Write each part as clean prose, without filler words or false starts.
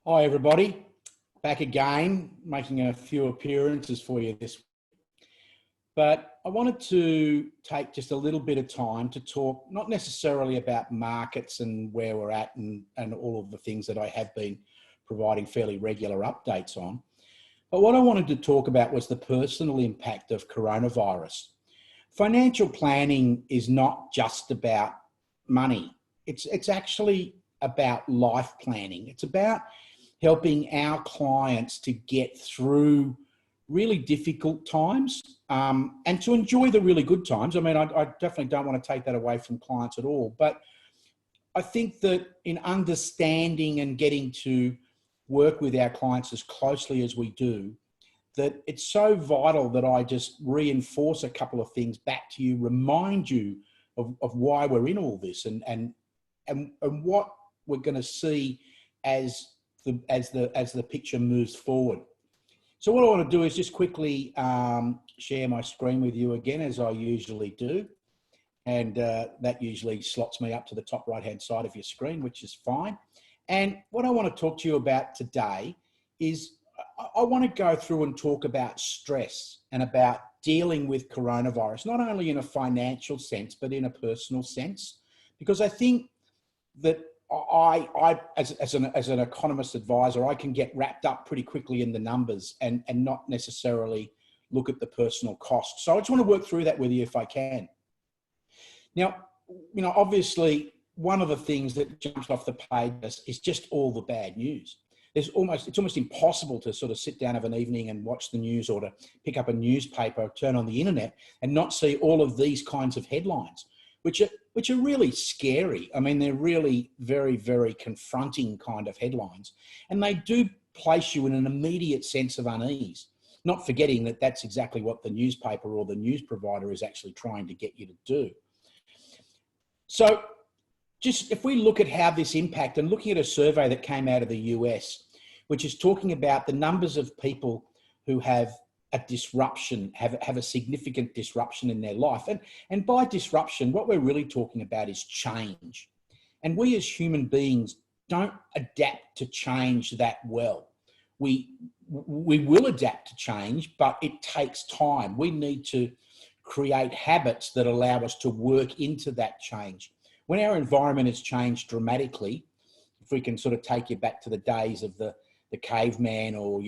Hi everybody, back again, making a few appearances for you this week. But I wanted to take just a little bit of time to talk, not necessarily about markets and where we're at and all of the things that I have been providing fairly regular updates on. But what I wanted to talk about was the personal impact of coronavirus. Financial planning is not just about money. It's actually about life planning. It's about helping our clients to get through really difficult times and to enjoy the really good times. I mean, I definitely don't want to take that away from clients at all, but I think that in understanding and getting to work with our clients as closely as we do, that it's so vital that I just reinforce a couple of things back to you, remind you of why we're in all this and what we're going to see as the picture moves forward. So what I want to do is just quickly share my screen with you again, as I usually do. And that usually slots me up to the top right-hand side of your screen, which is fine. And what I want to talk to you about today is I want to go through and talk about stress and about dealing with coronavirus, not only in a financial sense, but in a personal sense, because I think that as an economist advisor, I can get wrapped up pretty quickly in the numbers and not necessarily look at the personal cost. So I just want to work through that with you if I can. Now, obviously, one of the things that jumps off the page is just all the bad news. It's almost impossible to sort of sit down of an evening and watch the news or to pick up a newspaper, turn on the internet and not see all of these kinds of headlines, which are really scary. I mean, they're really very, very confronting kind of headlines. And they do place you in an immediate sense of unease, not forgetting that that's exactly what the newspaper or the news provider is actually trying to get you to do. So just if we look at how this impact, and looking at a survey that came out of the US, which is talking about the numbers of people who have a disruption, have a significant disruption in their life. And by disruption, what we're really talking about is change. And we as human beings don't adapt to change that well. We will adapt to change, but it takes time. We need to create habits that allow us to work into that change. When our environment has changed dramatically, if we can sort of take you back to the days of the caveman, or,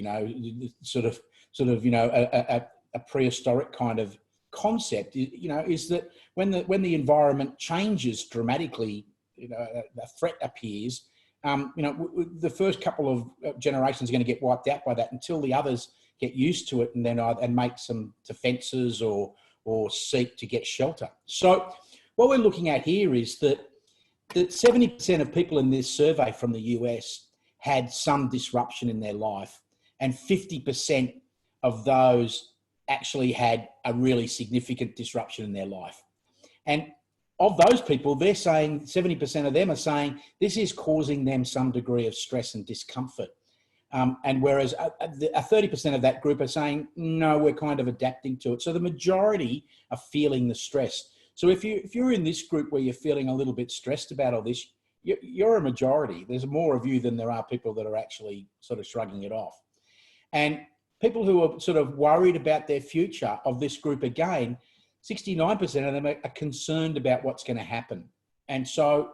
sort of a prehistoric kind of concept, is that when the environment changes dramatically, a threat appears, the first couple of generations are going to get wiped out by that until the others get used to it and make some defenses or seek to get shelter. So what we're looking at here is that 70% of people in this survey from the US had some disruption in their life, and 50% of those actually had a really significant disruption in their life. And of those people, they're saying 70% of them are saying this is causing them some degree of stress and discomfort. And whereas 30% of that group are saying, no, we're kind of adapting to it. So the majority are feeling the stress. So if you're in this group where you're feeling a little bit stressed about all this, you're a majority. There's more of you than there are people that are actually sort of shrugging it off. And people who are sort of worried about their future, of this group again, 69% of them are concerned about what's going to happen. And so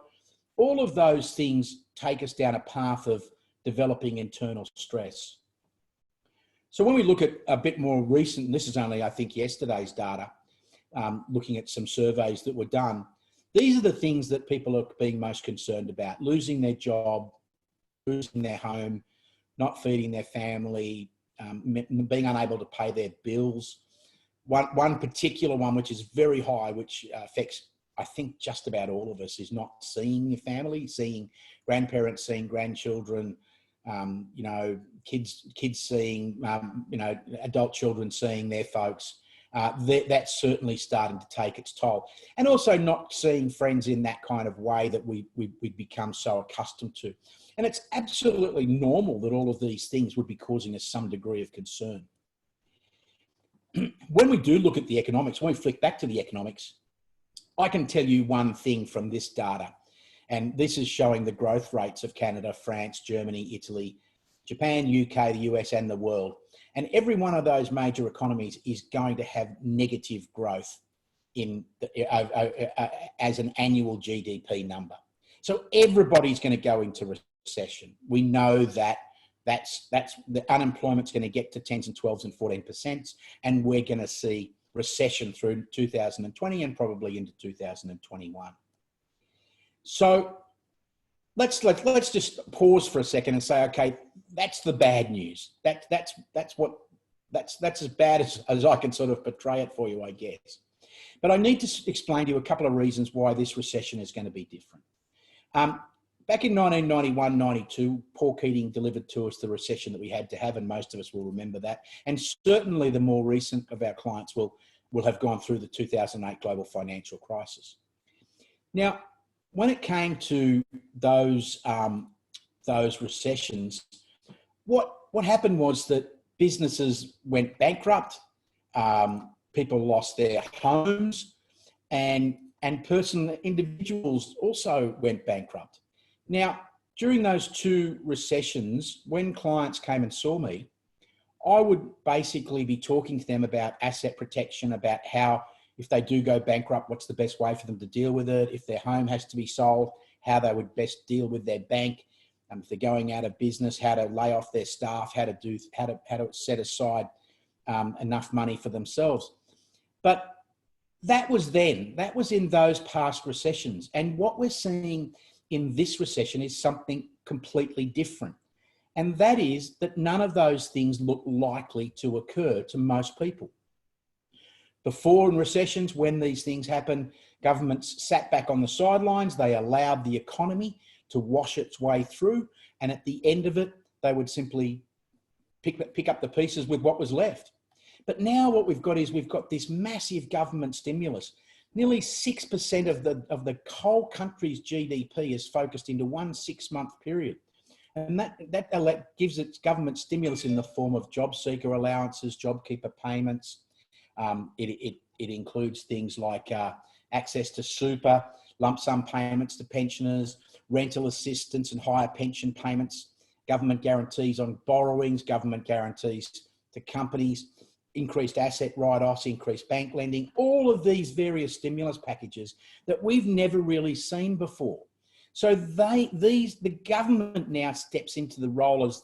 all of those things take us down a path of developing internal stress. So when we look at a bit more recent, and this is only, I think, yesterday's data, looking at some surveys that were done, these are the things that people are being most concerned about: losing their job, losing their home, not feeding their family, being unable to pay their bills. One particular one, which is very high, which affects, I think, just about all of us, is not seeing your family, seeing grandparents, seeing grandchildren, kids seeing, adult children seeing their folks. That's certainly starting to take its toll. And also not seeing friends in that kind of way that we become so accustomed to. And it's absolutely normal that all of these things would be causing us some degree of concern. When we do look at the economics, when we flick back to the economics, I can tell you one thing from this data, and this is showing the growth rates of Canada, France, Germany, Italy, Japan, UK, the US, and the world. And every one of those major economies is going to have negative growth as an annual GDP number. So everybody's going to go into recession. We know that that's the unemployment's going to get to 10s and 12s and 14%, and we're going to see recession through 2020 and probably into 2021. So let's just pause for a second and say, okay, that's the bad news. That's as bad as I can sort of portray it for you, I guess. But I need to explain to you a couple of reasons why this recession is going to be different. Back in 1991-92, Paul Keating delivered to us the recession that we had to have, and most of us will remember that. And certainly the more recent of our clients will have gone through the 2008 global financial crisis. Now, when it came to those recessions, what happened was that businesses went bankrupt, people lost their homes, and personal individuals also went bankrupt. Now, during those two recessions, when clients came and saw me, I would basically be talking to them about asset protection, about how, if they do go bankrupt, what's the best way for them to deal with it? If their home has to be sold, how they would best deal with their bank. If they're going out of business, how to lay off their staff, how to set aside enough money for themselves. But that was then. That was in those past recessions. And what we're seeing in this recession is something completely different. And that is that none of those things look likely to occur to most people. Before in recessions, when these things happen, governments sat back on the sidelines. They allowed the economy to wash its way through. And at the end of it, they would simply pick up the pieces with what was left. But now what we've got is we've got this massive government stimulus. Nearly 6% of the whole country's GDP is focused into one 6-month period. And that gives its government stimulus in the form of job seeker allowances, JobKeeper payments. It includes things like access to super, lump sum payments to pensioners, rental assistance and higher pension payments, government guarantees on borrowings, government guarantees to companies, increased asset write-offs, increased bank lending, all of these various stimulus packages that we've never really seen before. So the government now steps into the role as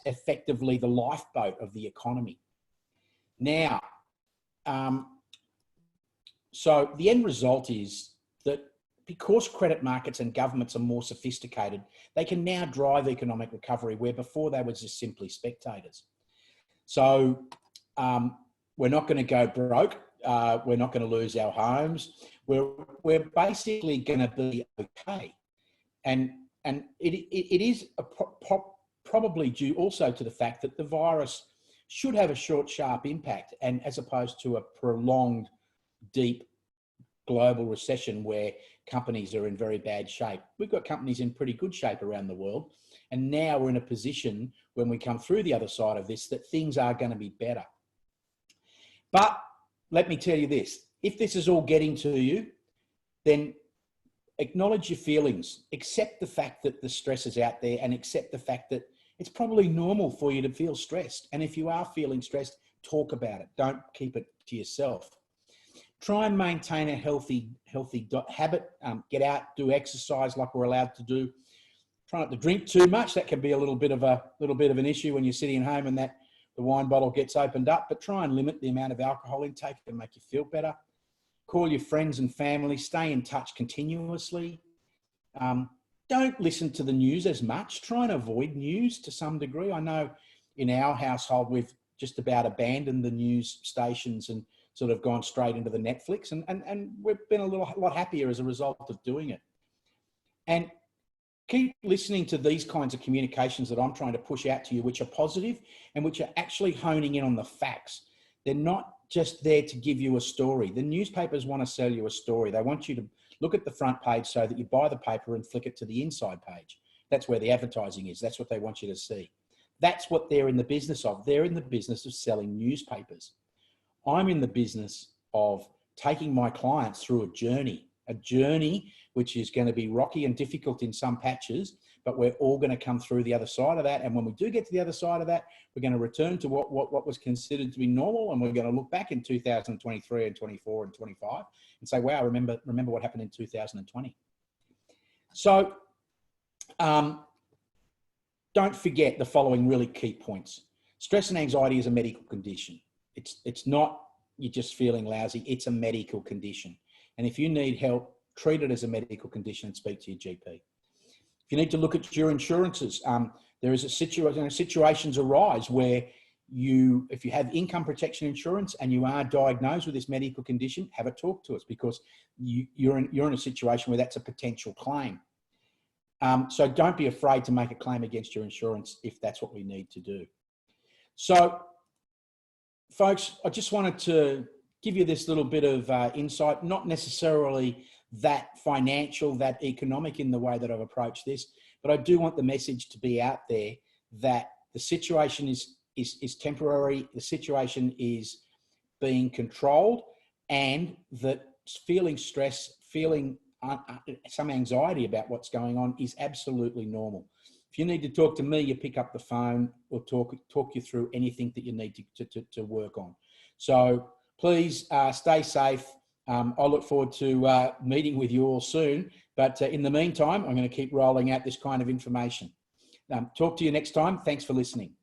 effectively the lifeboat of the economy. Now, so the end result is that because credit markets and governments are more sophisticated, they can now drive economic recovery where before they were just simply spectators. So we're not going to go broke. We're not going to lose our homes. We're basically going to be okay. And it is probably due also to the fact that the virus should have a short, sharp impact, and as opposed to a prolonged, deep global recession where companies are in very bad shape. We've got companies in pretty good shape around the world. And now we're in a position when we come through the other side of this that things are going to be better. But let me tell you this, if this is all getting to you, then acknowledge your feelings, accept the fact that the stress is out there, and accept the fact that it's probably normal for you to feel stressed. And if you are feeling stressed, talk about it. Don't keep it to yourself. Try and maintain a healthy habit. Get out, do exercise like we're allowed to do. Try not to drink too much. That can be a little bit of an issue when you're sitting at home and that the wine bottle gets opened up. But try and limit the amount of alcohol intake to make you feel better. Call your friends and family. Stay in touch continuously. Don't listen to the news as much. Try and avoid news to some degree. I know in our household we've just about abandoned the news stations and sort of gone straight into the Netflix, and we've been a lot happier as a result of doing it. And keep listening to these kinds of communications that I'm trying to push out to you, which are positive and which are actually honing in on the facts. They're not just there to give you a story. The newspapers want to sell you a story. They want you to look at the front page so that you buy the paper and flick it to the inside page. That's where the advertising is. That's what they want you to see. That's what they're in the business of. They're in the business of selling newspapers. I'm in the business of taking my clients through a journey which is going to be rocky and difficult in some patches, but we're all going to come through the other side of that. And when we do get to the other side of that, we're going to return to what was considered to be normal. And we're going to look back in 2023 and 24 and 25 and say, wow, remember what happened in 2020. So don't forget the following really key points. Stress and anxiety is a medical condition. It's not you're just feeling lousy. It's a medical condition. And if you need help, treat it as a medical condition and speak to your GP. If you need to look at your insurances, there is a situation, situations arise where if you have income protection insurance and you are diagnosed with this medical condition, have a talk to us, because you're in a situation where that's a potential claim. So don't be afraid to make a claim against your insurance if that's what we need to do. So, folks, I just wanted to give you this little bit of insight, not necessarily that financial, that economic in the way that I've approached this, but I do want the message to be out there that the situation is temporary, the situation is being controlled, and that feeling stress, feeling some anxiety about what's going on is absolutely normal. If you need to talk to me, you pick up the phone or talk you through anything that you need to work on. So please stay safe. I look forward to meeting with you all soon. But in the meantime, I'm going to keep rolling out this kind of information. Talk to you next time. Thanks for listening.